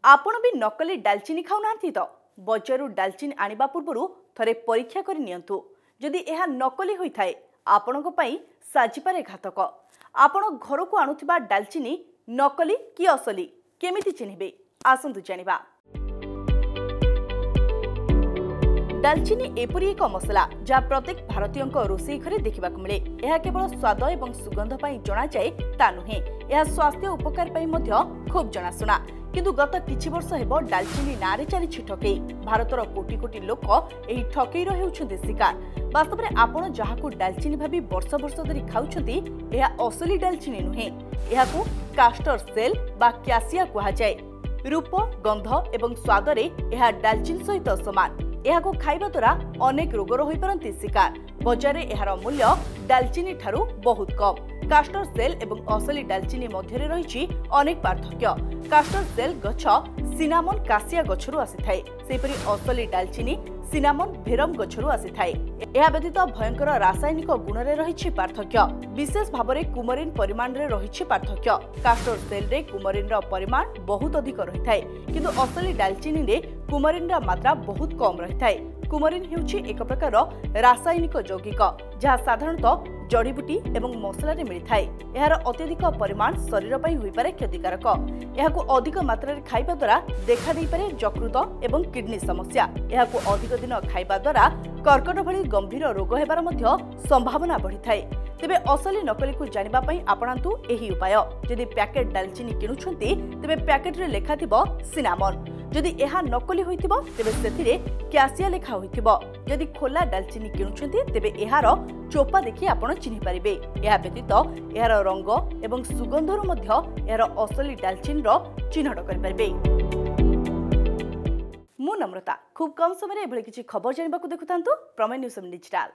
आपण भी नकली डालचीनी खाऊनाहांती तो बजारू डालचीनी आनिबा पूर्वरु थरे परीक्षा करि नियंतु। जदि एहा नकली होई थाए आपणक पई साजिपारे घातक। आपण घर को आणुथिबा डालचीनी नकली कि असली केमिति चिन्हिबे आसंतु जानिबा। डालचीनी एपरी एक मसला जहाँ प्रत्येक भारतीय रोषेई घरे देखा मिले। यह केवल स्वाद एवं सुगंध पर जना जाए ता नुहे, यह स्वास्थ्य उपकार खूब जनाशुना। किंतु गत किछि वर्ष हेबो डालचीनी नारे चली ठकई। भारतर कोटी कोटी लोक एही ठकईर हेउछन्ते शिकार। वास्तव में आपण जहाकू डालचीनी भाबी वर्ष वर्ष धरी खाउछन्ती यह असली डालचीनी नुहे, यहाकू कास्टर सेल बा क्यासिया कुहा जाए। रूप गंध एवं स्वादरे यह डालचीनी सहित समान। यहाकू खाइबा द्वारा अनेक रोगर होई परंती शिकार। बजारे एहार मूल्य डालचीनी ठारू बहुत कम। कास्टर सेल एवं असली डालचीनी मध्यरे रहिछि अनेक पार्थक्य। कास्टर सेल गछ सिनामन कासिया गछरु आसिथाय, सेपरि असली डालचीनी सिनामन भेरम गछरु आसिथाय। एहा व्यतीत भयंकर रासायनिक गुणरे रहिछि पार्थक्य। विशेष भाबरे कुमरिन परिमाण रे रहिछि पार्थक्य। कास्टर सेल रे कुमरिन रा परिमाण बहुत अधिक रहिथाय, किंतु असली डालचीनी रे कुमरिन रा मात्रा बहुत कम रहिथाय। कुमरिन हेउछि एक प्रकार रासायनिक यौगिक जहाँ साधारणतः जड़ीबूटी एवं मसला रे मिलिथाय। एहार अत्यधिक परिमाण शरीर पई होई पारे क्षतिकारक। एहाकू अधिक मात्रा रे खाइबा द्वारा देखा देई पारे यकृत एवं किडनी समस्या। एहाकू अधिक दिन खाइबा द्वारा कर्कट भली गंभीर रोग हेबार मध्य संभावना बढ़िथाय। तेबे असली नकली को जानिबा पई आपणांतु एही उपाय। जदि पैकेट डालचीनी किनुछन्ती तेबे पैकेट रे लेखा थिबो सिनामन। जदि एहा नकली होइथिबो तेबे सेथिरे क्यासिया लेखा होइथिबो। जदि खोला डालचीनी किनुछन्ती तेबे एहार चोपा देखि आपण चिन्हि पारिबे। एहा व्यतीत एहार रंग एवं सुगंधरु मध्य एहार असली डालचीनी रो चिन्हट करि पारिबे। मु नम्रता खूब कम समय रे एभली किछि खबर जानिबाकू देखुतांतु प्रमेय न्यूज डिजिटल।